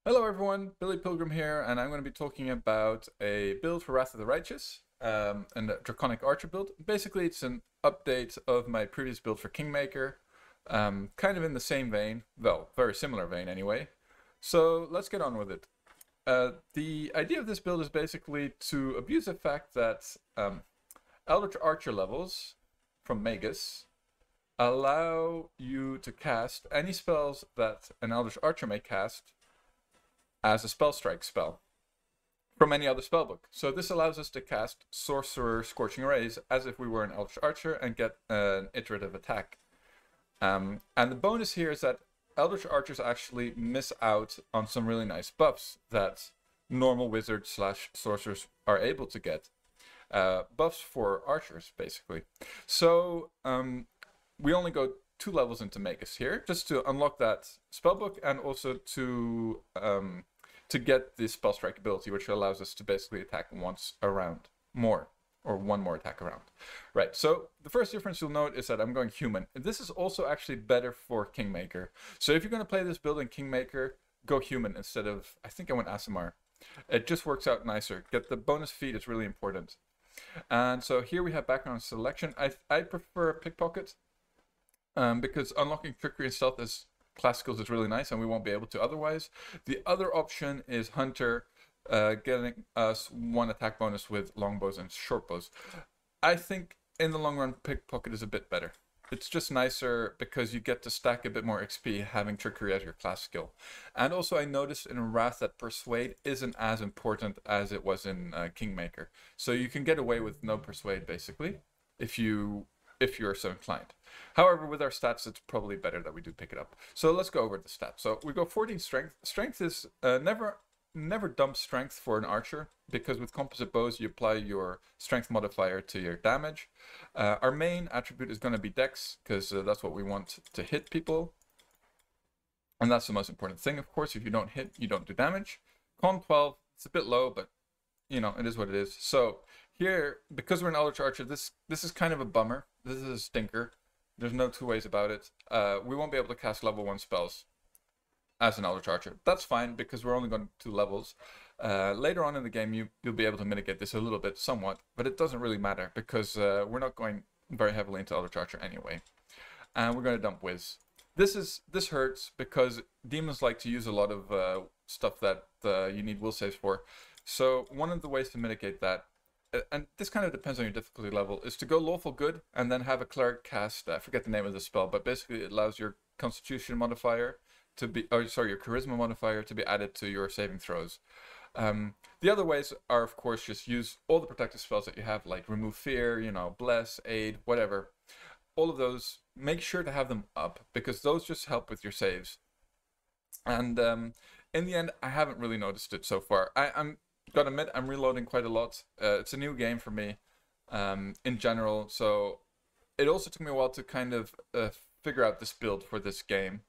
Hello everyone, Billy Pilgrim here, and I'm going to be talking about a build for Wrath of the Righteous, and a Draconic Archer build. Basically, it's an update of my previous build for Kingmaker, kind of in the same vein, well, very similar vein anyway. So let's get on with it. The idea of this build is basically to abuse the fact that Eldritch Archer levels from Magus allow you to cast any spells that an Eldritch Archer may cast as a spell strike spell from any other spellbook. So this allows us to cast Sorcerer Scorching Rays as if we were an Eldritch Archer and get an iterative attack. And the bonus here is that Eldritch Archers actually miss out on some really nice buffs that normal wizards slash sorcerers are able to get. Buffs for archers, basically. So we only go 2 levels into Magus here, just to unlock that spellbook and also to get the spell strike ability, which allows us to basically attack once a round more, or one more attack around. Right, so the first difference you'll note is that I'm going human. This is also actually better for Kingmaker. So if you're going to play this build in Kingmaker, go human instead of, I think I went Aasimar. It just works out nicer. Get the bonus feat is really important. And so here we have background selection. I prefer Pickpocket, because unlocking Trickery and Stealth as class skills is really nice, and we won't be able to otherwise. The other option is Hunter, getting us 1 attack bonus with longbows and shortbows. I think in the long run, Pickpocket is a bit better. It's just nicer because you get to stack a bit more XP having Trickery as your class skill. And also I noticed in Wrath that Persuade isn't as important as it was in Kingmaker. So you can get away with no Persuade basically if you're so inclined. However, with our stats, it's probably better that we do pick it up. So let's go over the stats. So we go 14 strength. Strength is never dump strength for an archer, because with composite bows, you apply your strength modifier to your damage. Our main attribute is going to be dex, because that's what we want to hit people. And that's the most important thing, of course. If you don't hit, you don't do damage. Con 12, it's a bit low, but you know, it is what it is. So here, because we're an Eldritch Archer, this is kind of a bummer. This is a stinker. There's no 2 ways about it. We won't be able to cast level 1 spells as an Eldritch Archer. That's fine, because we're only going 2 levels. Later on in the game, you'll be able to mitigate this a little bit, somewhat, but it doesn't really matter, because we're not going very heavily into Eldritch Archer anyway. And we're going to dump Wiz. This hurts, because demons like to use a lot of stuff that you need will saves for. So one of the ways to mitigate that, and this kind of depends on your difficulty level, is to go Lawful Good and then have a cleric cast, I forget the name of the spell, but basically it allows your Constitution modifier to be, or sorry, your Charisma modifier to be added to your saving throws. The other ways are, of course, just use all the protective spells that you have, like Remove Fear, you know, Bless, Aid, whatever. All of those, make sure to have them up, because those just help with your saves. And in the end, I haven't really noticed it so far. I'm gotta admit, I'm reloading quite a lot. It's a new game for me, in general, so it also took me a while to kind of figure out this build for this game.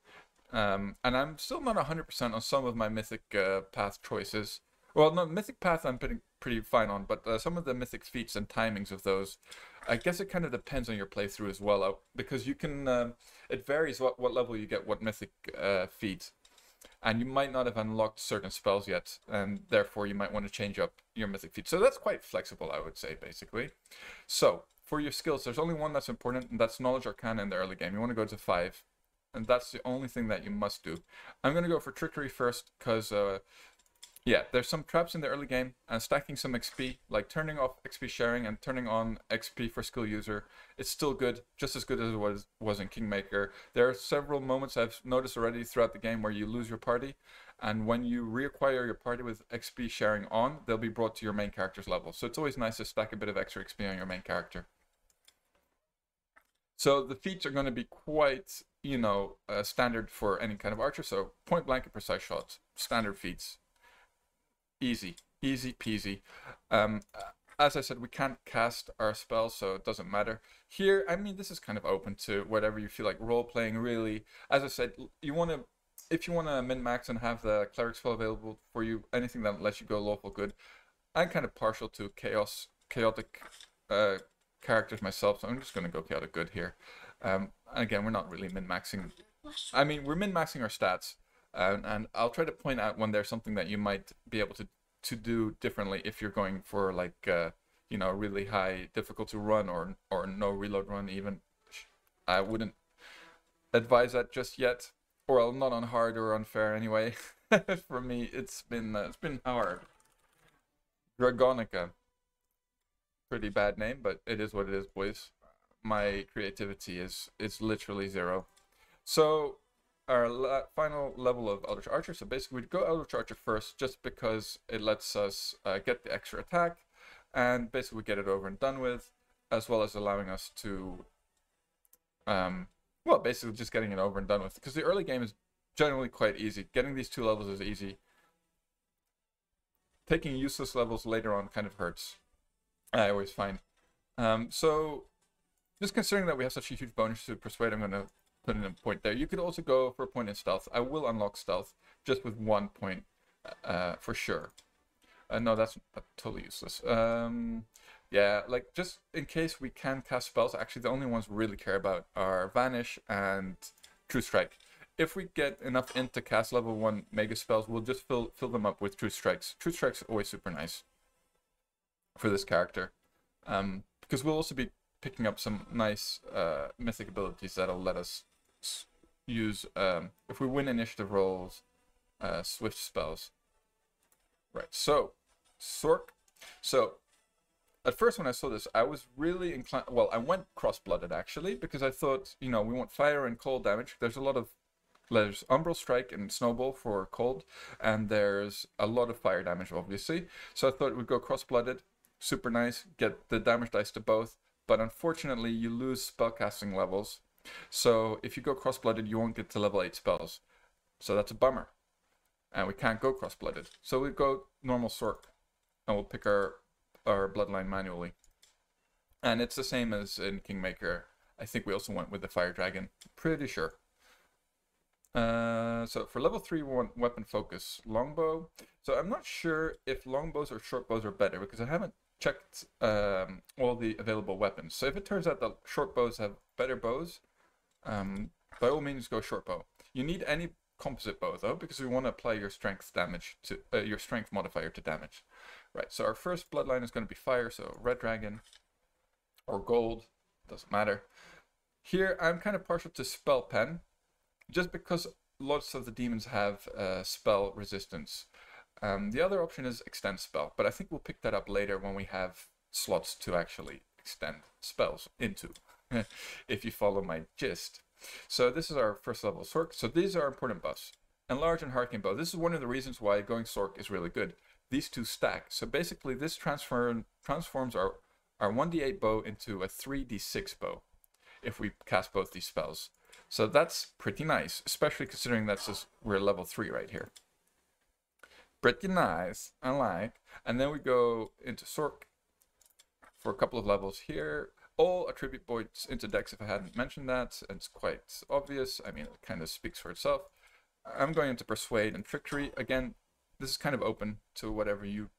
And I'm still not 100% on some of my Mythic Path choices. Well, no, Mythic Path I'm pretty fine on, but some of the Mythic feats and timings of those, I guess it kind of depends on your playthrough as well, because you can, it varies what level you get what Mythic feat. And you might not have unlocked certain spells yet, and therefore you might want to change up your Mythic feat. So that's quite flexible, I would say, basically. So, for your skills, there's only one that's important, and that's Knowledge Arcana in the early game. You want to go to 5, and that's the only thing that you must do. I'm going to go for Trickery first, because yeah, there's some traps in the early game, and stacking some XP, like turning off XP sharing and turning on XP for skill user, it's still good, just as good as it was in Kingmaker. There are several moments I've noticed already throughout the game where you lose your party, and when you reacquire your party with XP sharing on, they'll be brought to your main character's level. So it's always nice to stack a bit of extra XP on your main character. So the feats are going to be quite, you know, standard for any kind of archer. So point blank and precise shots, standard feats. Easy peasy. As I said, we can't cast our spells, so it doesn't matter. Here, I mean, this is kind of open to whatever you feel like role-playing, really. As I said, if you want to min-max and have the cleric spell available for you, anything that lets you go Lawful Good. I'm kind of partial to chaotic characters myself, so I'm just going to go Chaotic Good here. Again, we're not really min-maxing. I mean, we're min-maxing our stats, And I'll try to point out when there's something that you might be able to do differently if you're going for like you know, really high difficulty run or no reload run even. I wouldn't advise that just yet, or well, not on hard or unfair anyway. For me, it's been hard. Dragonica, pretty bad name, but it is what it is, boys. My creativity is literally zero. So our final level of Eldritch Archer. So basically, we'd go Eldritch Archer first, just because it lets us get the extra attack, and basically get it over and done with, as well as allowing us to, well, basically just getting it over and done with. Because the early game is generally quite easy. Getting these 2 levels is easy. Taking useless levels later on kind of hurts, I always find. So just considering that we have such a huge bonus to Persuade, I'm going to put in a point there. You could also go for a point in Stealth. I will unlock Stealth just with 1 point for sure. No, that's totally useless. Yeah, like just in case we can cast spells, actually the only ones we really care about are Vanish and True Strike. If we get enough int to cast level 1 mega spells, we'll just fill them up with True Strikes. True Strikes are always super nice for this character. Because we'll also be picking up some nice mythic abilities that'll let us use, if we win initiative rolls, swift spells. Right, so, Sork. So, at first when I saw this, I was really inclined, well, I went cross-blooded actually, because I thought, you know, we want fire and cold damage. There's Umbral Strike and Snowball for cold, and there's a lot of fire damage, obviously. So I thought we'd go cross-blooded, super nice, get the damage dice to both, but unfortunately you lose spellcasting levels. So if you go cross-blooded, you won't get to level 8 spells. So that's a bummer. And we can't go cross-blooded. So we go normal Sork, and we'll pick our bloodline manually. And it's the same as in Kingmaker. I think we also went with the Fire Dragon, pretty sure. So for level 3 we want weapon focus, longbow. So I'm not sure if longbows or shortbows are better, because I haven't checked all the available weapons. So if it turns out that shortbows have better bows, by all means go shortbow. You need any composite bow though, because we want to apply your strength damage to your strength modifier to damage. Right, so our first bloodline is going to be fire, so red dragon or gold, doesn't matter. Here I'm kind of partial to spell pen, just because lots of the demons have spell resistance. The other option is extend spell, but I think we'll pick that up later when we have slots to actually extend spells into, if you follow my gist. So this is our first level Sork. So these are important buffs. Enlarge and Hurricane Bow. This is one of the reasons why going Sork is really good. These 2 stack. So basically this transforms our 1d8 bow into a 3d6 bow if we cast both these spells. So that's pretty nice, especially considering we're level 3 right here. Pretty nice, I like. And then we go into Sork for a couple of levels here. All attribute points into Dex if I hadn't mentioned that. It's quite obvious. I mean, it kind of speaks for itself. I'm going into Persuade and Trickery. Again, this is kind of open to whatever you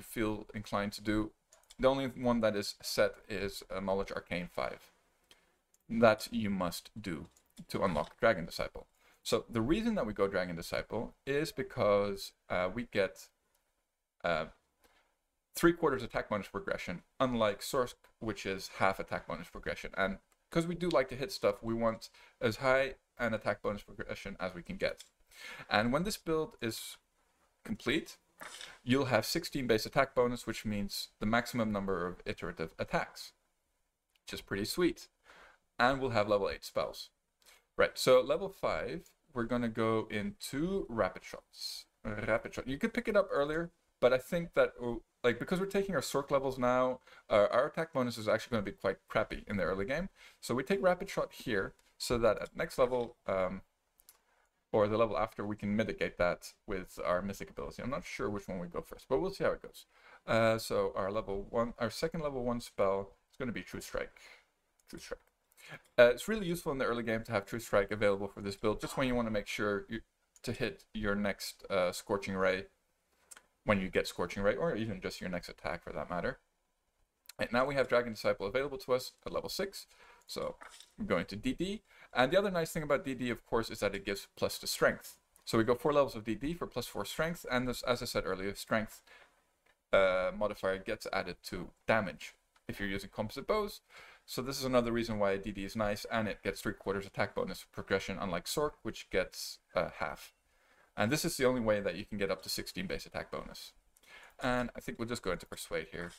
feel inclined to do. The only one that is set is Knowledge Arcane 5. That you must do to unlock Dragon Disciple. So the reason that we go Dragon Disciple is because we get 3/4 attack bonus progression, unlike Sork, which is half attack bonus progression. And because we do like to hit stuff, we want as high an attack bonus progression as we can get. And when this build is complete, you'll have 16 base attack bonus, which means the maximum number of iterative attacks, which is pretty sweet. And we'll have level 8 spells. Right, so level 5, we're going to go into Rapid Shots. Rapid Shot. You could pick it up earlier, but I think that, like, because we're taking our Sork levels now, our attack bonus is actually going to be quite crappy in the early game. So we take Rapid Shot here, so that at next level, or the level after, we can mitigate that with our Mythic ability. I'm not sure which one we go first, but we'll see how it goes. So our second level 1 spell is going to be True Strike. True Strike. It's really useful in the early game to have True Strike available for this build, just when you want to make sure to hit your next Scorching Ray, when you get Scorching Ray, or even just your next attack for that matter. And now we have Dragon Disciple available to us at level 6, so I'm going to DD. And the other nice thing about DD, of course, is that it gives plus to strength. So we go 4 levels of DD for +4 strength, and this, as I said earlier, strength modifier gets added to damage if you're using composite bows. So this is another reason why DD is nice, and it gets 3/4 attack bonus progression, unlike Sork, which gets half. And this is the only way that you can get up to 16 base attack bonus. And I think we'll just go into Persuade here.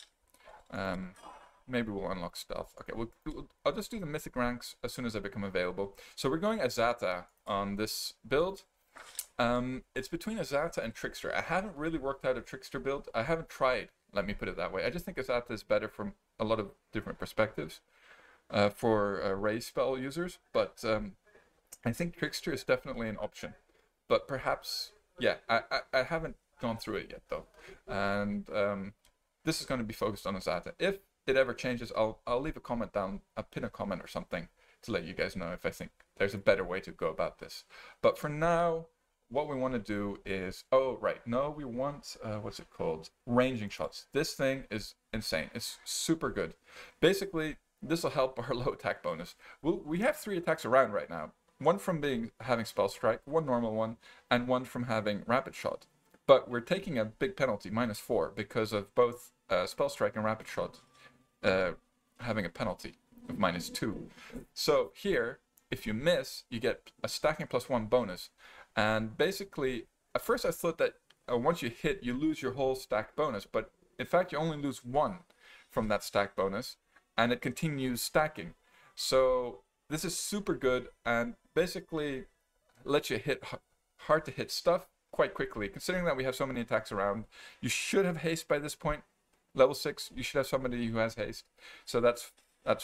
Maybe we'll unlock Stealth. Okay, I'll just do the Mythic ranks as soon as they become available. So we're going Azata on this build. It's between Azata and Trickster. I haven't really worked out a Trickster build. I haven't tried, let me put it that way. I just think Azata is better from a lot of different perspectives for Ray spell users. But I think Trickster is definitely an option. But perhaps, yeah, I haven't gone through it yet though. And this is going to be focused on Azata. If it ever changes, I'll leave a comment down, I'll pin a comment or something to let you guys know if I think there's a better way to go about this. But for now, what we want to do is, we want, what's it called? Ranging shots. This thing is insane. It's super good. Basically, this will help our low attack bonus. We have 3 attacks around right now. One from having Spell Strike, 1 normal one, and 1 from having Rapid Shot. But we're taking a big penalty, -4, because of both Spell Strike and Rapid Shot having a penalty of -2. So here, if you miss, you get a stacking +1 bonus. And basically, at first I thought that once you hit, you lose your whole stack bonus. But in fact, you only lose 1 from that stack bonus, and it continues stacking. So this is super good, and basically lets you hit hard to hit stuff quite quickly. Considering that we have so many attacks around, you should have haste by this point. Level 6, you should have somebody who has haste. So that's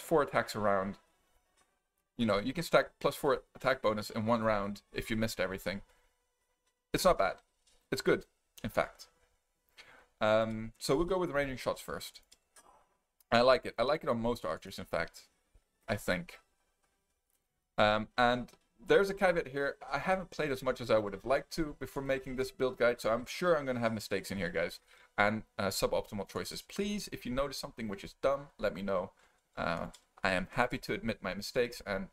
4 attacks around. You know, you can stack +4 attack bonus in 1 round if you missed everything. It's not bad. It's good, in fact. So we'll go with ranging shots first. I like it. I like it on most archers, in fact, I think. And there's a caveat here. I haven't played as much as I would have liked to before making this build guide, so I'm sure I'm going to have mistakes in here, guys, and suboptimal choices. Please, if you notice something which is dumb, let me know. I am happy to admit my mistakes and,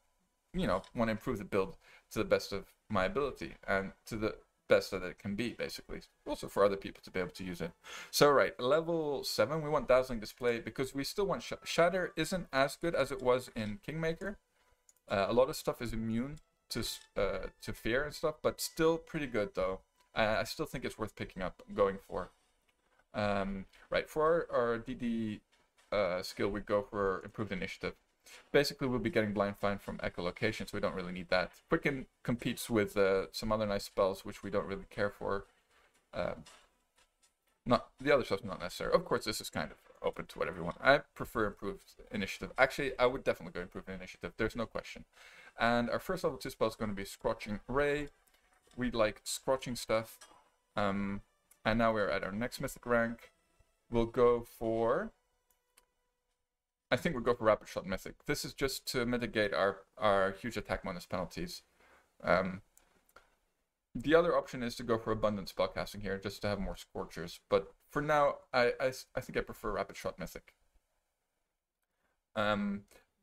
you know, want to improve the build to the best of my ability and to the best that it can be, basically. Also for other people to be able to use it. So, right, level 7, we want Dazzling Display because we still want Shatter isn't as good as it was in Kingmaker. A lot of stuff is immune to fear and stuff, but still pretty good though. I still think it's worth picking up and going for. Right, for our DD skill, we go for Improved Initiative. Basically, we'll be getting Blind Find from Echolocation, so we don't really need that. Quicken competes with some other nice spells, which we don't really care for. Not the other stuff's not necessary. Of course, this is kind of open to whatever you want. I prefer Improved Initiative. Actually, I would definitely go Improved Initiative. There's no question. And our first level 2 spell is going to be Scorching Ray. We like scorching stuff. And now we're at our next mythic rank. We'll go for... I think we'll go for Rapid Shot Mythic. This is just to mitigate our huge attack bonus penalties. The other option is to go for Abundant Spellcasting here, just to have more Scorchers. But for now, I think I prefer Rapid Shot Mythic.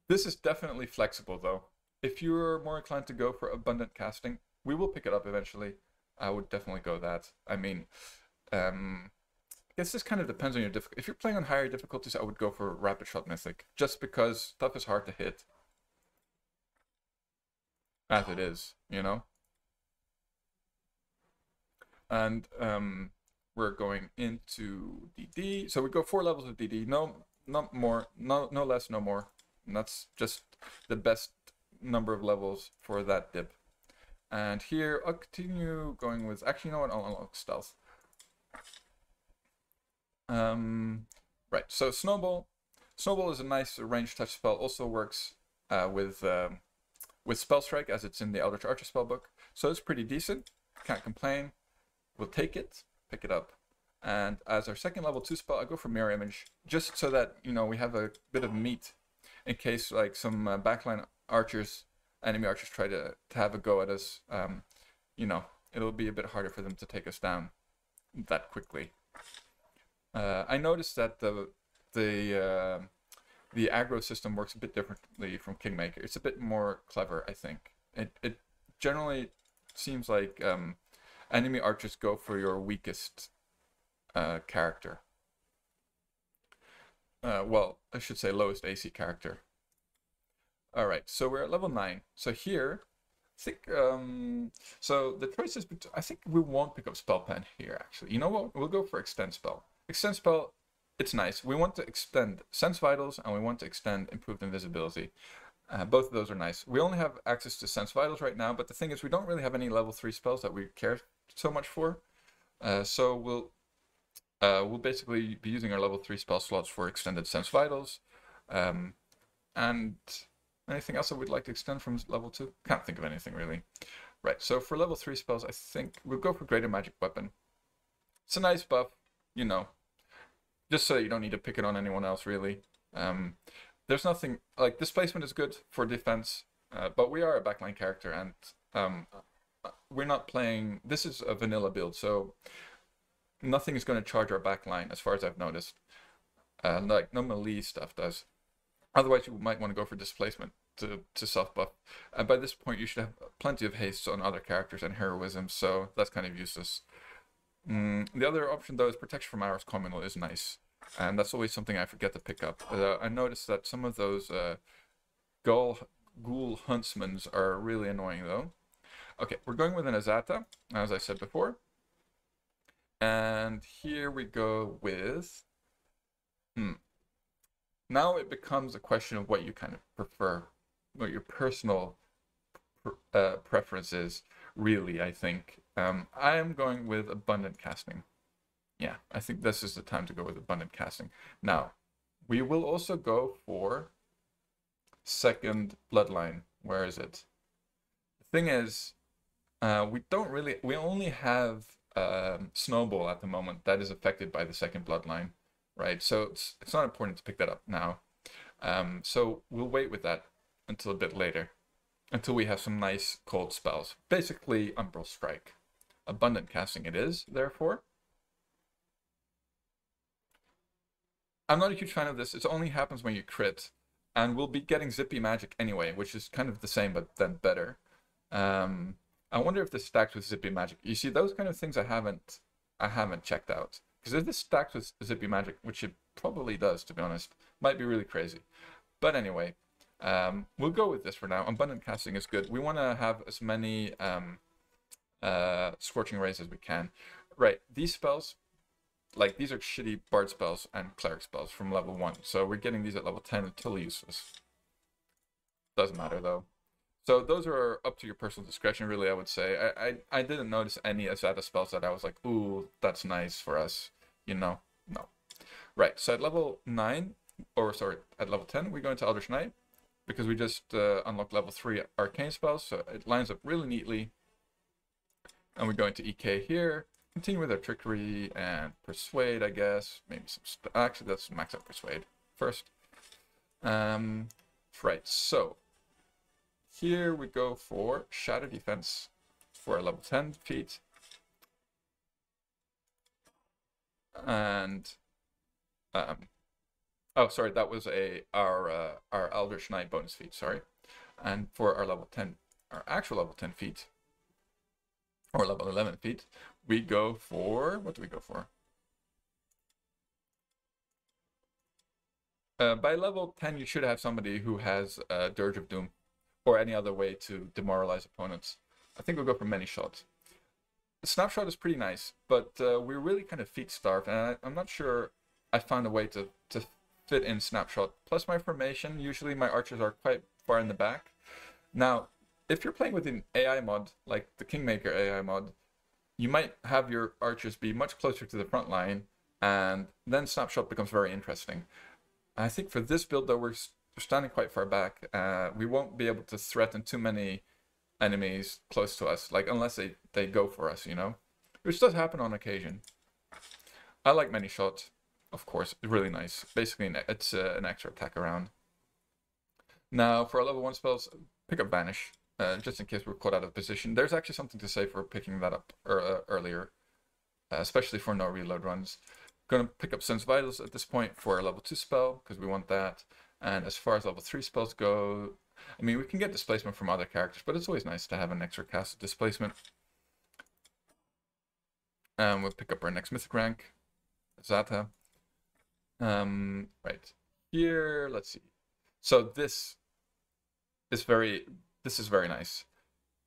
This is definitely flexible, though. If you're more inclined to go for Abundant Casting, we will pick it up eventually. I would definitely go that. I mean, I guess this kind of depends on your difficulty. If you're playing on higher difficulties, I would go for Rapid Shot Mythic, just because stuff is hard to hit. As it is, you know? And we're going into DD. So we go 4 levels of DD. No, not more. No less, no more. And that's just the best number of levels for that dip. And here, I'll continue going with... Actually, you know what? I'll unlock Stealth. Right, so Snowball. Snowball is a nice ranged touch spell. Also works with Spell Strike, as it's in the Eldritch Archer spellbook. So it's pretty decent. Can't complain. We'll take it, pick it up. And as our second level 2 spell, I go for Mirror Image, just so that, you know, we have a bit of meat in case, like, some backline archers, enemy archers try to have a go at us. You know, it'll be a bit harder for them to take us down that quickly. I noticed that the aggro system works a bit differently from Kingmaker. It's a bit more clever, I think. It generally seems like enemy archers go for your weakest character. Well, I should say lowest AC character. All right, so we're at level 9. So here, I think, so the choice is, I think we won't pick up Spell Pen here, actually. You know what? We'll go for Extend Spell. Extend Spell, it's nice. We want to extend Sense Vitals, and we want to extend Improved Invisibility. Both of those are nice. We only have access to Sense Vitals right now, but the thing is we don't really have any level 3 spells that we care so much for. So we'll basically be using our level 3 spell slots for extended Sense Vitals. And anything else that we'd like to extend from level 2? Can't think of anything really. Right, so for level 3 spells, I think we'll go for Greater Magic Weapon. It's a nice buff, you know, just so you don't need to pick it on anyone else really. There's nothing, like, displacement is good for defense, but we are a backline character, and we're not playing, this is a vanilla build, so nothing is going to charge our backline as far as I've noticed. Like, no melee stuff does. Otherwise, you might want to go for displacement to self buff. And by this point, you should have plenty of haste on other characters and heroism, so that's kind of useless. The other option, though, is Protection from Aura's Communal is nice. And that's always something I forget to pick up. I noticed that some of those ghoul huntsmen are really annoying, though. Okay, we're going with an Azata, as I said before. And here we go with... Now it becomes a question of what you kind of prefer, what your personal preference is, really, I think. I am going with Abundant Casting. Yeah, I think this is the time to go with Abundant Casting. Now, we will also go for Second Bloodline. Where is it? The thing is, we only have Snowball at the moment that is affected by the Second Bloodline, right? So it's not important to pick that up now. So we'll wait with that until a bit later, until we have some nice cold spells. Basically, Umbral Strike. Abundant Casting it is, therefore. I'm not a huge fan of this. It only happens when you crit, and we'll be getting Zippy Magic anyway, which is kind of the same, but then better. I wonder if this stacks with Zippy Magic. You see, those kind of things I haven't checked out. Because if this stacks with Zippy Magic, which it probably does, to be honest, might be really crazy. But anyway, we'll go with this for now. Abundant Casting is good. We want to have as many Scorching Rays as we can. Right, these spells, like, these are shitty Bard spells and Cleric spells from level 1. So we're getting these at level 10 until useless. Doesn't matter, though. So those are up to your personal discretion, really, I would say. I didn't notice any Azata spells that I was like, ooh, that's nice for us. You know? No. Right, so at level 9, or sorry, at level 10, we go into Eldritch Knight, because we just unlocked level 3 Arcane spells, so it lines up really neatly. And we go into EK here. Continue with our Trickery and Persuade, I guess. Maybe some... Actually, let's max out Persuade first. Right, so... Here we go for Shadow Defense for a level 10 feat. And... oh, sorry, that was our Eldritch Knight bonus feat, sorry. And for our level 10, our actual level 10 feat, or level 11 feat, we go for, what do we go for? By level 10, you should have somebody who has Dirge of Doom, or any other way to demoralize opponents. I think we'll go for Many Shot. The Snapshot is pretty nice, but we're really kind of feat starved, and I'm not sure I found a way to fit in Snapshot. Plus my formation, usually my archers are quite far in the back. Now, if you're playing with an AI mod, like the Kingmaker AI mod, you might have your archers be much closer to the front line, and then Snapshot becomes very interesting. I think for this build, though, we're standing quite far back. We won't be able to threaten too many enemies close to us, like unless they go for us, you know? Which does happen on occasion. I like Many Shot, of course. It's really nice. Basically, it's an extra attack around. Now, for our level 1 spells, pick up Vanish. Just in case we're caught out of position. There's actually something to say for picking that up earlier, especially for no reload runs. Going to pick up Sense Vitals at this point for a level 2 spell, because we want that. And as far as level 3 spells go, I mean, we can get displacement from other characters, but it's always nice to have an extra cast of displacement. And we'll pick up our next mythic rank, Azata. Right here, let's see. So this is very nice.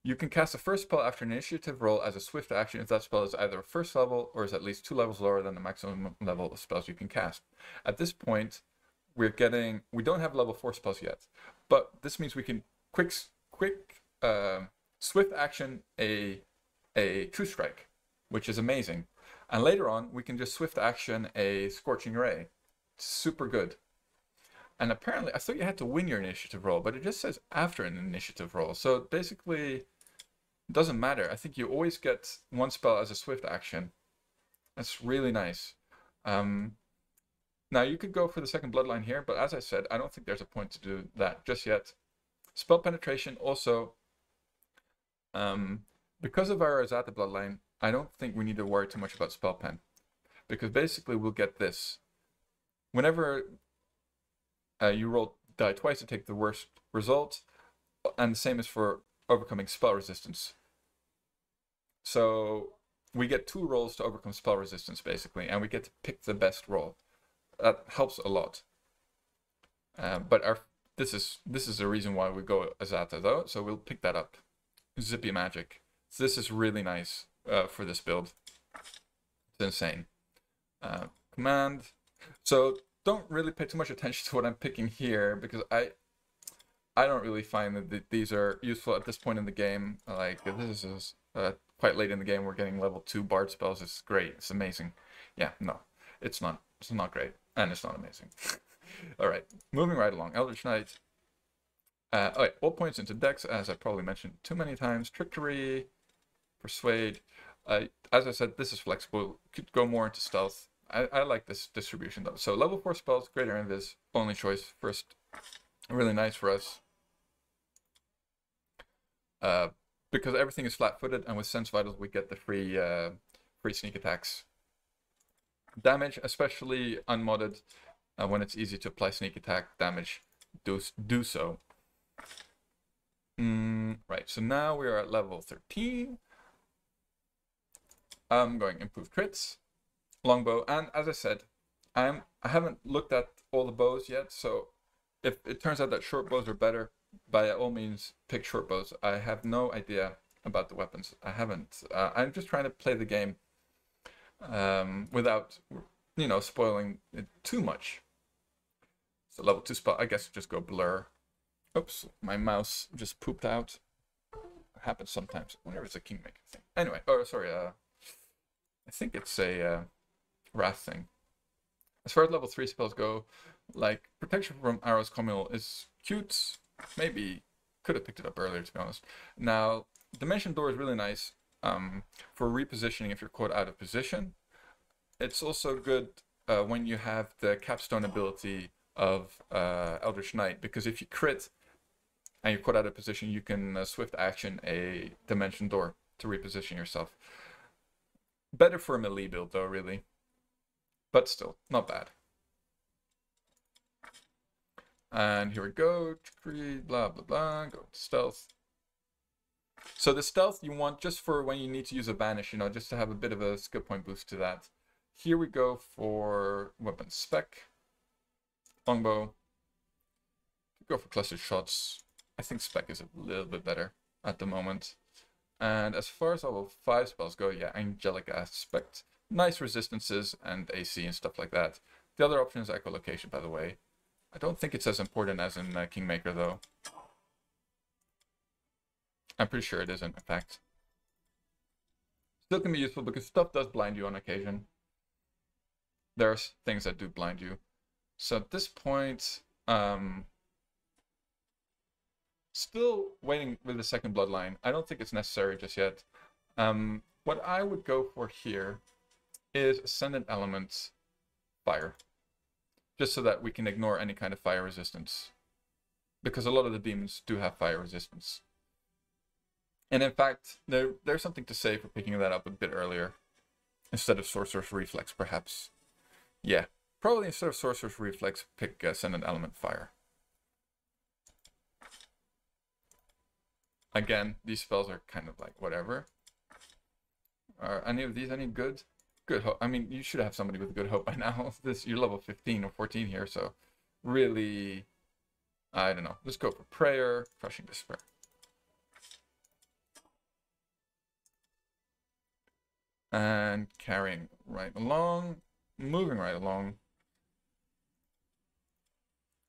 You can cast a first spell after an initiative roll as a swift action if that spell is either first level or is at least 2 levels lower than the maximum level of spells you can cast. At this point, we don't have level 4 spells yet, but this means we can swift action a True Strike, which is amazing. And later on, we can just swift action a Scorching Ray. Super good. And apparently, I thought you had to win your initiative roll, but it just says after an initiative roll. So basically, it doesn't matter. I think you always get one spell as a swift action. That's really nice. Now, you could go for the second bloodline here, but as I said, I don't think there's a point to do that just yet. Spell penetration also, because of our Azata bloodline, I don't think we need to worry too much about spell pen. Because basically, we'll get this. Whenever you roll die twice to take the worst result, and the same is for overcoming spell resistance. So we get 2 rolls to overcome spell resistance, basically, and we get to pick the best roll. That helps a lot. But this is the reason why we go Azata, though, so we'll pick that up. Zippy Magic. So this is really nice for this build. It's insane. Command. So don't really pay too much attention to what I'm picking here, because I don't really find that these are useful at this point in the game. Like, this is quite late in the game. We're getting level 2 Bard spells. It's great. It's amazing. Yeah, no, it's not. It's not great, and it's not amazing. All right, moving right along. Eldritch Knight. All points into Dex, as I probably mentioned too many times. Trickery, Persuade. As I said, this is flexible. Could go more into Stealth. I like this distribution though. So level 4 spells, Greater Invis, only choice first. Really nice for us. Because everything is flat-footed, and with Sense Vitals we get the free sneak attacks. Damage, especially unmodded, when it's easy to apply sneak attack damage, do so. Right, so now we are at level 13. I'm going improved crits, longbow, and as I said, I haven't looked at all the bows yet, so if it turns out that short bows are better, by all means pick short bows. I have no idea about the weapons. I haven't. I'm just trying to play the game without, spoiling it too much. So level 2 spell, I guess just go Blur. Oops, my mouse just pooped out. It happens sometimes. I wonder if it's a Kingmaker thing. Anyway, sorry, I think it's a Wrath thing. As far as level 3 spells go, like Protection from Arrows Communal is cute. Maybe could have picked it up earlier, to be honest. Now, Dimension Door is really nice for repositioning if you're caught out of position. It's also good when you have the capstone ability of Eldritch Knight, because if you crit and you're caught out of position, you can swift action a Dimension Door to reposition yourself. Better for a melee build though, really. But still, not bad. And here we go, trickery, blah, blah, blah, go to stealth. So the stealth you want just for when you need to use a banish, just to have a bit of a skill point boost to that. Here we go for weapon spec, longbow. Go for clustered shots. I think spec is a little bit better at the moment. And as far as level 5 spells go, yeah, Angelic Aspect. Nice resistances and AC and stuff like that. The other option is echolocation, by the way. I don't think it's as important as in Kingmaker, though. I'm pretty sure it isn't, in fact. Still can be useful because stuff does blind you on occasion. There are things that do blind you. So at this point, still waiting with the second bloodline. I don't think it's necessary just yet. What I would go for here is Ascendant Elements Fire. Just so that we can ignore any kind of fire resistance. Because a lot of the demons do have fire resistance. And in fact, there's something to say for picking that up a bit earlier. Instead of Sorcerer's Reflex, perhaps. Yeah, probably instead of Sorcerer's Reflex, pick Ascendant Element Fire. Again, these spells are kind of like whatever. Are any of these any good? Good hope. I mean, you should have somebody with good hope by now. You're level 15 or 14 here, so really, I don't know. Let's go for prayer, crushing despair. And carrying right along, moving right along.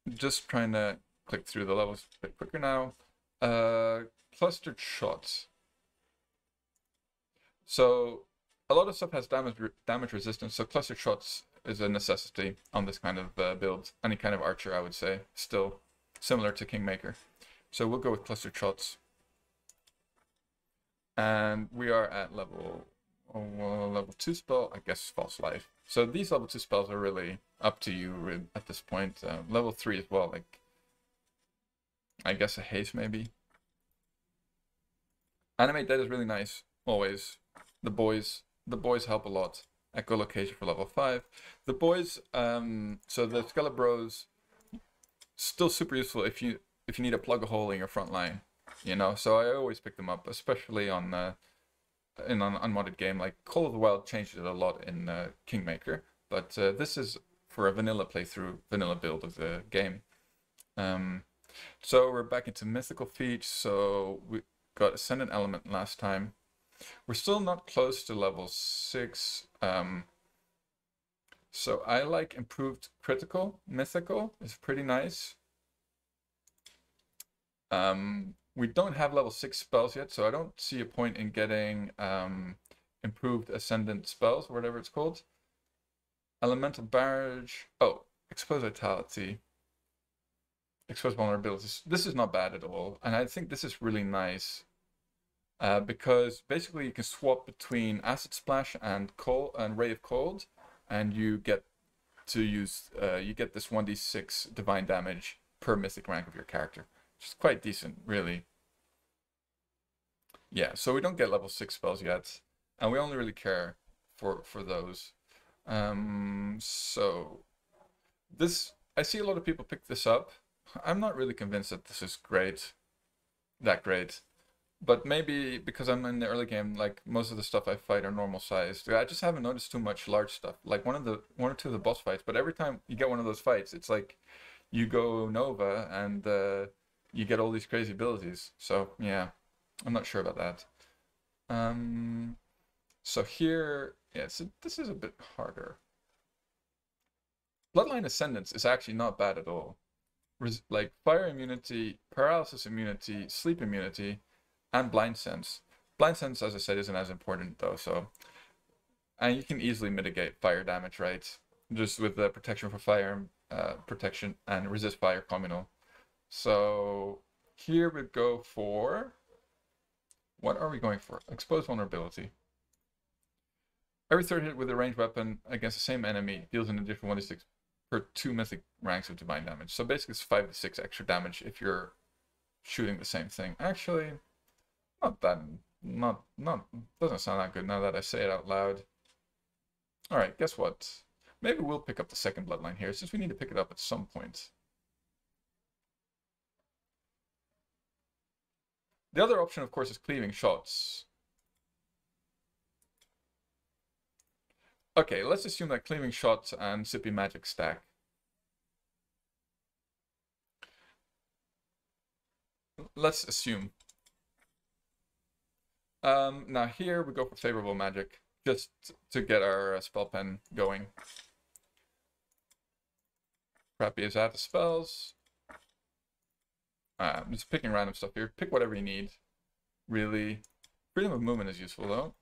Just trying to click through the levels a bit quicker now. Clustered shots. So a lot of stuff has damage resistance, so clustered shots is a necessity on this kind of build. Any kind of archer, I would say, still similar to Kingmaker. So we'll go with clustered shots. And we are at level 2 spell, I guess False Life. So these level 2 spells are really up to you at this point. Level 3 as well, like I guess a haste maybe. Animate Dead is really nice, always. The boys help a lot. Echolocation for level 5. The boys, so the Skelebros, still super useful if you need to plug a hole in your front line, you know. So I always pick them up, especially on in an unmodded game. Like Call of the Wild changed it a lot in Kingmaker, but this is for a vanilla playthrough, vanilla build of the game. So we're back into mythical feats. So we got Ascendant Element last time. We're still not close to level 6. So I like improved critical. Mythical is pretty nice. We don't have level 6 spells yet, so I don't see a point in getting improved ascendant spells, or whatever it's called. Elemental Barrage. Oh, Expose Vitality. Expose Vulnerabilities. This is not bad at all, and I think this is really nice. Because basically you can swap between Acid Splash and Ray of Cold, and you get to use you get this 1d6 divine damage per mythic rank of your character, which is quite decent, really. Yeah, so we don't get level 6 spells yet, and we only really care for those. So this, I see a lot of people pick this up. I'm not really convinced that this is that great. But maybe because I'm in the early game, like most of the stuff I fight are normal sized. I just haven't noticed too much large stuff. Like one or two of the boss fights. But every time you get one of those fights, it's like you go Nova and you get all these crazy abilities. So yeah, I'm not sure about that. So here, yeah, so this is a bit harder. Bloodline Ascendance is actually not bad at all. Like fire immunity, paralysis immunity, sleep immunity, and blind sense. Blind sense, as I said, isn't as important though. So, and you can easily mitigate fire damage, right? Just with the protection for fire, protection and resist fire communal. So here we go for, what are we going for? Expose Vulnerability. Every third hit with a ranged weapon against the same enemy deals an additional 1d6 per 2 mythic ranks of divine damage. So basically it's 5d6 extra damage if you're shooting the same thing. Actually, doesn't sound that good now that I say it out loud. Alright, guess what? Maybe we'll pick up the second bloodline here, since we need to pick it up at some point. The other option, of course, is cleaving shots. Okay, let's assume that cleaving shots and Sippy Magic stack. Let's assume. Now here we go for favorable magic, just to get our spell pen going. Crappy is out of spells. I'm just picking random stuff here. Pick whatever you need, really. Freedom of movement is useful though.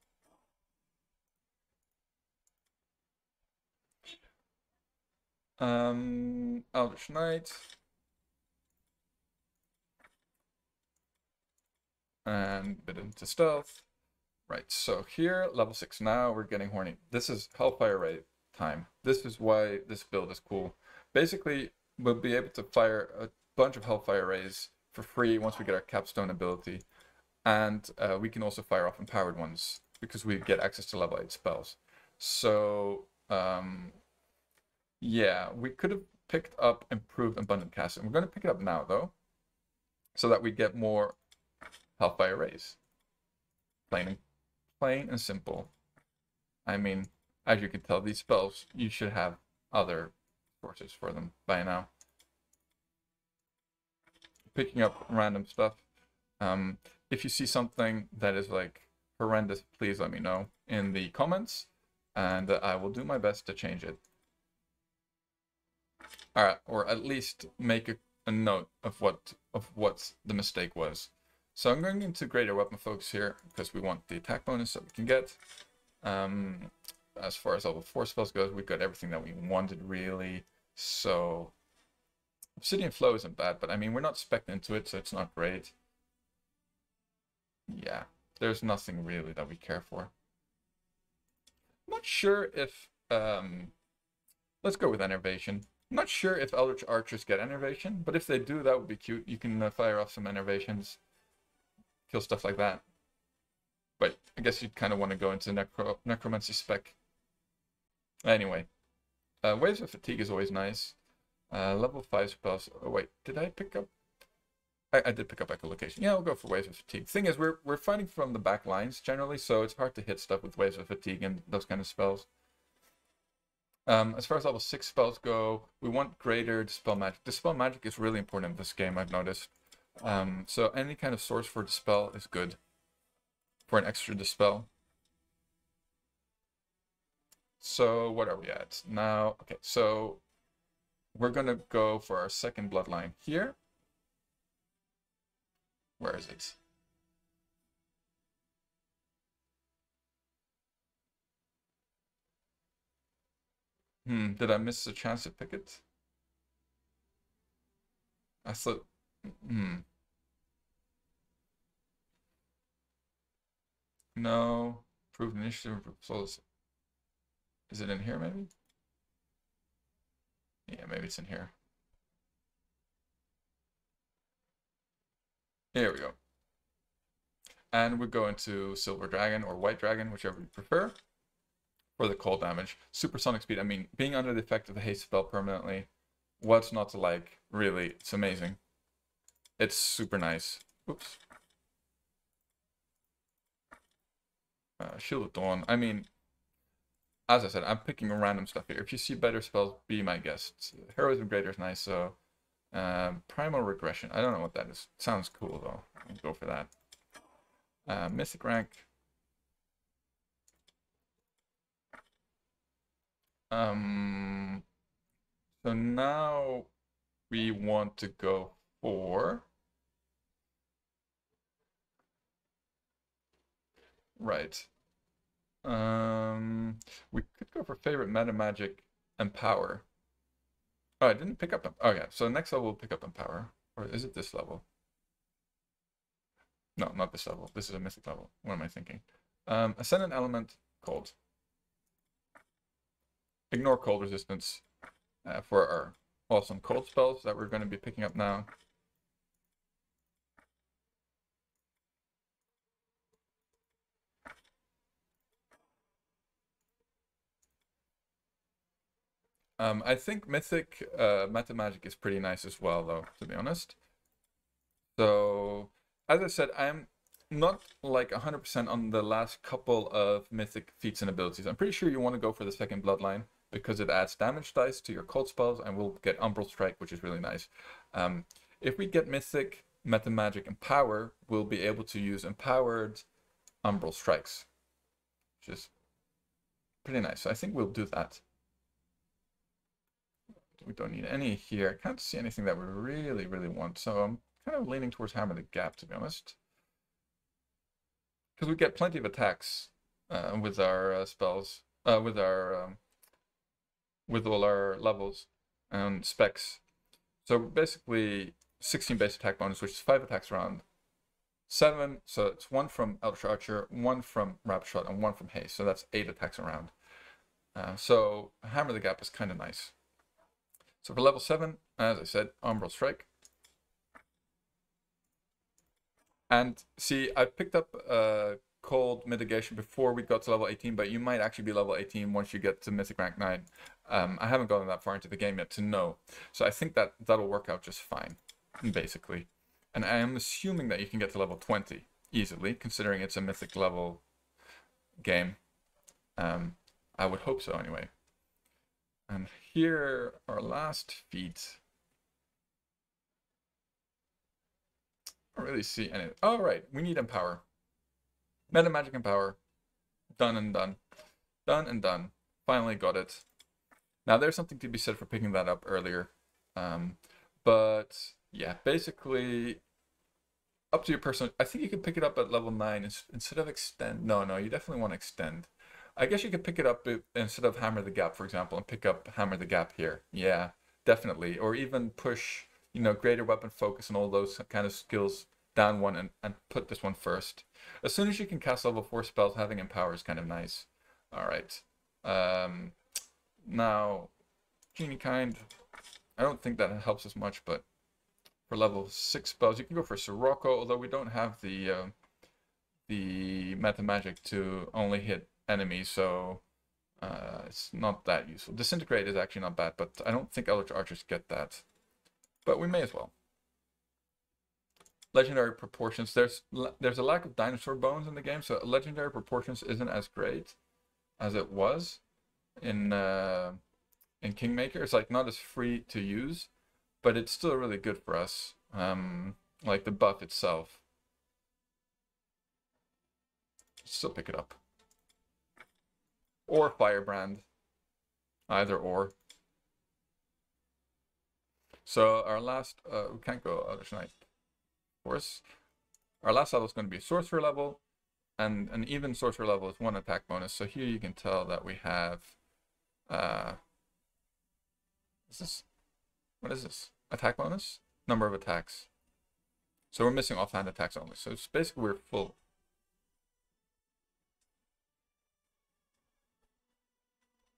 Eldritch Knight. And bit into stealth. Right, so here, level 6 now, we're getting horny. This is Hellfire Ray time. This is why this build is cool. Basically, we'll be able to fire a bunch of Hellfire Rays for free once we get our Capstone ability. And we can also fire off empowered ones, because we get access to level 8 spells. So, yeah, we could have picked up Improved Abundant Casting. We're going to pick it up now, though, so that we get more Hellfire Rays. Plain and simple. I mean, as you can tell, these spells, you should have other sources for them by now. Picking up random stuff. If you see something that is like horrendous, please let me know in the comments, and I will do my best to change it. Alright, or at least make a note of what the mistake was. So I'm going into greater weapon focus here because we want the attack bonus that we can get. As far as level 4 spells goes, we've got everything that we wanted really. So Obsidian Flow isn't bad, but I mean we're not spec'd into it, so it's not great. Yeah, there's nothing really that we care for. I'm not sure if let's go with Enervation. I'm not sure if Eldritch Archers get Enervation, but if they do, that would be cute. You can fire off some Enervations, kill stuff like that. But I guess you'd kind of want to go into Necromancy spec. Anyway, Waves of Fatigue is always nice. Level 5 spells. Oh wait, did I pick up? I did pick up Echolocation. Yeah, we'll go for Waves of Fatigue. Thing is, we're fighting from the back lines generally, so it's hard to hit stuff with Waves of Fatigue and those kind of spells. As far as level 6 spells go, we want greater Dispel Magic. Dispel Magic is really important in this game, I've noticed. So any kind of source for Dispel is good. For an extra Dispel. So what are we at? Now, okay, so we're going to go for our second Bloodline here. Where is it? Did I miss a chance to pick it? I thought, No, improved initiative, souls. Is it in here maybe? Yeah, maybe it's in here. Here we go. And we go into Silver Dragon or White Dragon, whichever you prefer, for the cold damage. Supersonic speed, I mean, being under the effect of the haste spell permanently, what's not to like? Really, it's amazing. It's super nice. Oops. Shield of Dawn, I mean, as I said, I'm picking random stuff here. If you see better spells, be my guest. Heroism Greater is nice, so... Primal Regression, I don't know what that is. Sounds cool, though. I'll go for that. Mythic rank. So now we want to go for... Right. We could go for favorite meta magic Empower. Oh, I didn't pick up. Oh yeah, so next level we'll pick up Empower. Or is it this level? No, not this level. This is a mythic level. What am I thinking? Ascendant Element, Cold. Ignore cold resistance for our awesome cold spells that we're going to be picking up now. I think Mythic Meta Magic is pretty nice as well, though, to be honest. So, as I said, I'm not like 100% on the last couple of Mythic feats and abilities. I'm pretty sure you want to go for the second Bloodline because it adds damage dice to your cold spells, and we'll get Umbral Strike, which is really nice. If we get Mythic, Meta Magic, and Power, we'll be able to use Empowered Umbral Strikes, which is pretty nice. So I think we'll do that. We don't need any here. I can't see anything that we really, really want, so I'm kind of leaning towards Hammer the Gap, to be honest. Because we get plenty of attacks with our spells, with all our levels and specs. So basically 16 base attack bonus, which is 5 attacks around. 7, so it's 1 from Eldritch Archer, 1 from Rapid Shot, and 1 from Haste. So that's 8 attacks around. So Hammer the Gap is kind of nice. So for level 7, as I said, Umbral Strike. And see, I picked up cold mitigation before we got to level 18, but you might actually be level 18 once you get to Mythic rank 9. I haven't gotten that far into the game yet to know. So I think that'll work out just fine, basically. And I am assuming that you can get to level 20 easily, considering it's a Mythic level game. I would hope so anyway. And here, our last feat. I don't really see any. Oh, right. We need Empower. Meta Magic Empower. Done and done. Done and done. Finally got it. Now, there's something to be said for picking that up earlier. But, yeah, basically, up to your personal... I think you can pick it up at level 9 instead of Extend. No, you definitely want to Extend. I guess you could pick it up instead of Hammer the Gap, for example, and pick up Hammer the Gap here. Yeah, definitely. Or even push, Greater Weapon Focus and all those kind of skills down one and put this one first. As soon as you can cast level 4 spells, having Empower is kind of nice. All right. Now, Genie Kind, I don't think that helps us much, but for level 6 spells, you can go for Sirocco, although we don't have the Meta Magic to only hit enemies, so it's not that useful. Disintegrate is actually not bad, but I don't think Eldritch Archers get that. But we may as well. Legendary Proportions. There's a lack of dinosaur bones in the game, so Legendary Proportions isn't as great as it was in Kingmaker. It's like not as free to use, but it's still really good for us. Like the buff itself. Still pick it up. Or Firebrand. Either or. So our last, we can't go Eldritch Knight, of course. Our last level is going to be Sorcerer level, and an even Sorcerer level is 1 attack bonus. So here you can tell that we have, what is this? Attack bonus? Number of attacks. So we're missing offhand attacks only. So it's basically we're full.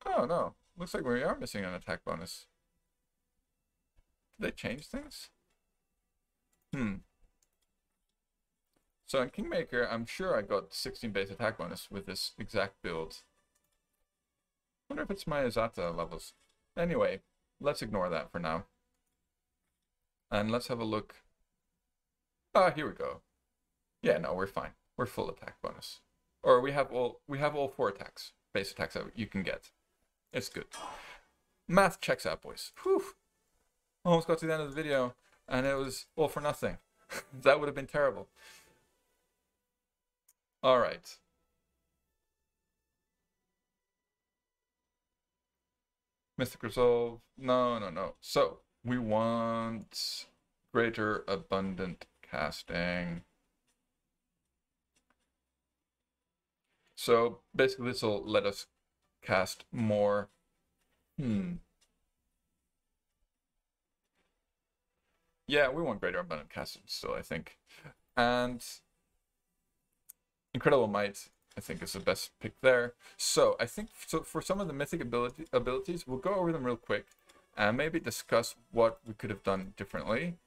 Oh no, looks like we are missing an attack bonus. Did they change things? So in Kingmaker, I'm sure I got 16 base attack bonus with this exact build. Wonder if it's my Azata levels. Anyway, let's ignore that for now. And let's have a look. Ah, here we go. Yeah, no, we're fine. We're full attack bonus. Or we have all 4 attacks, base attacks that you can get. It's good. Math checks out, boys. Whew. Almost got to the end of the video, and it was all for nothing. That would have been terrible. All right. Mystic Resolve. No. So, we want greater abundant casting. So, basically, this will let us cast more. Yeah, we want greater abundant casting still, I think. And Incredible Might, I think, is the best pick there. So I think for some of the mythic abilities, we'll go over them real quick and maybe discuss what we could have done differently,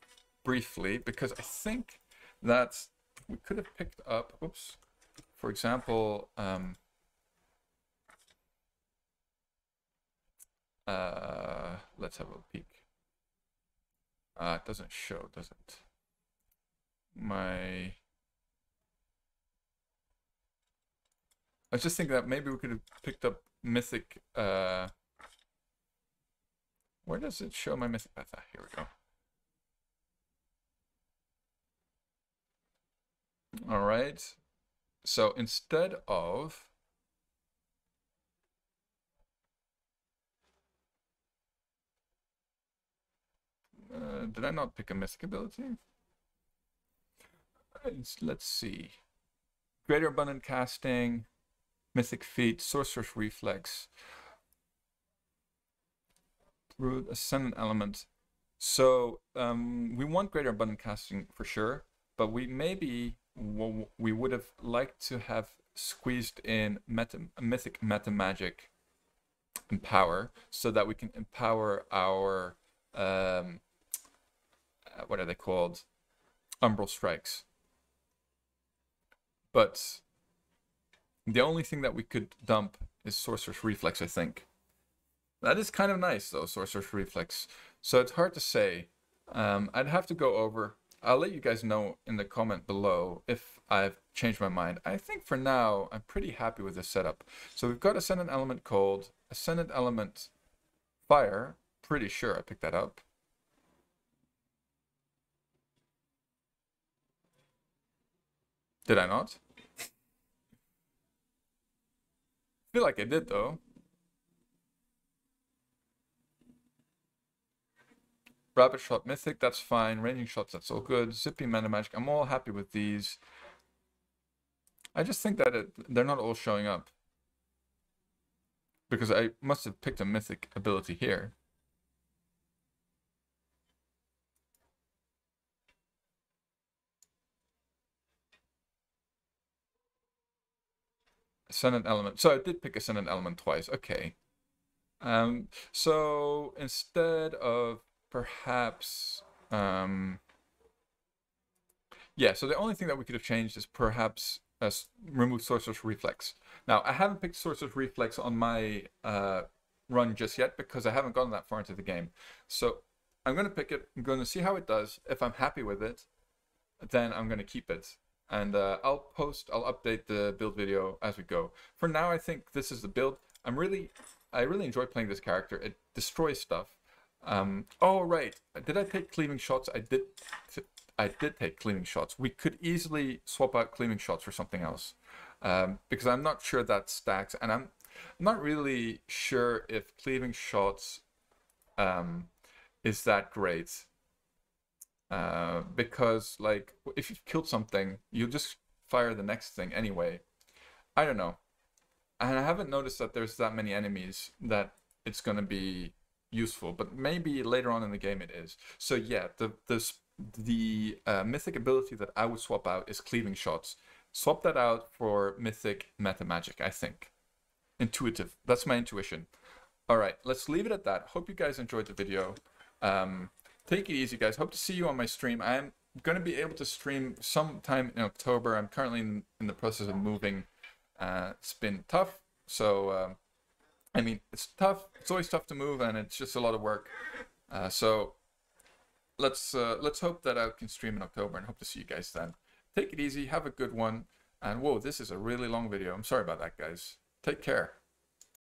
briefly, because I think that we could have picked up, for example, let's have a peek. It doesn't show, does it? I was just thinking that maybe we could have picked up Mythic, where does it show my Mythic Path? Here we go. All right. So instead of did I not pick a Mythic ability? Let's see. Greater Abundant Casting, Mythic Feat, Sorcerer's Reflex, Root, Ascendant Element. So we want Greater Abundant Casting for sure, but we would have liked to have squeezed in Mythic Meta Magic Empower so that we can empower our what are they called? Umbral Strikes. But the only thing that we could dump is Sorcerer's Reflex, I think. That is kind of nice, though, Sorcerer's Reflex. So it's hard to say. I'd have to go over. I'll let you guys know in the comment below if I've change my mind. I think for now, I'm pretty happy with this setup. So we've got Ascendant Element Cold, Ascendant Element Fire. Pretty sure I picked that up. Did I not? Feel like I did though. Rapid Shot Mythic, that's fine. Ranging Shots, that's all good. Zippy Mana Magic, I'm all happy with these. I just think that they're not all showing up. Because I must have picked a Mythic ability here. Ascendant Element. So I did pick Ascendant Element twice. Okay. So instead of perhaps... yeah, so the only thing that we could have changed is perhaps remove Sorcerer's Reflex. Now, I haven't picked Sorcerer's Reflex on my run just yet because I haven't gotten that far into the game. So I'm going to pick it. I'm going to see how it does. If I'm happy with it, then I'm going to keep it. And I'll update the build video as we go. For now, I think this is the build. I really enjoy playing this character. It destroys stuff. Oh, right. Did I take Cleaving Shots? I did take Cleaving Shots. We could easily swap out Cleaving Shots for something else. Because I'm not sure that stacks. And I'm not really sure if Cleaving Shots is that great. Because like if you've killed something, you'll just fire the next thing anyway. I don't know. And I haven't noticed that there's that many enemies that it's gonna be useful, but maybe later on in the game it is. So yeah, the mythic ability that I would swap out is Cleaving Shots. Swap that out for mythic meta magic, I think. Intuitive. That's my intuition. Alright, let's leave it at that. Hope you guys enjoyed the video. Take it easy, guys. Hope to see you on my stream. I'm going to be able to stream sometime in October. I'm currently in the process of moving. It's been tough. So, I mean, it's tough. It's always tough to move, and it's just a lot of work. So, let's hope that I can stream in October, and hope to see you guys then. Take it easy. Have a good one. And whoa, this is a really long video. I'm sorry about that, guys. Take care.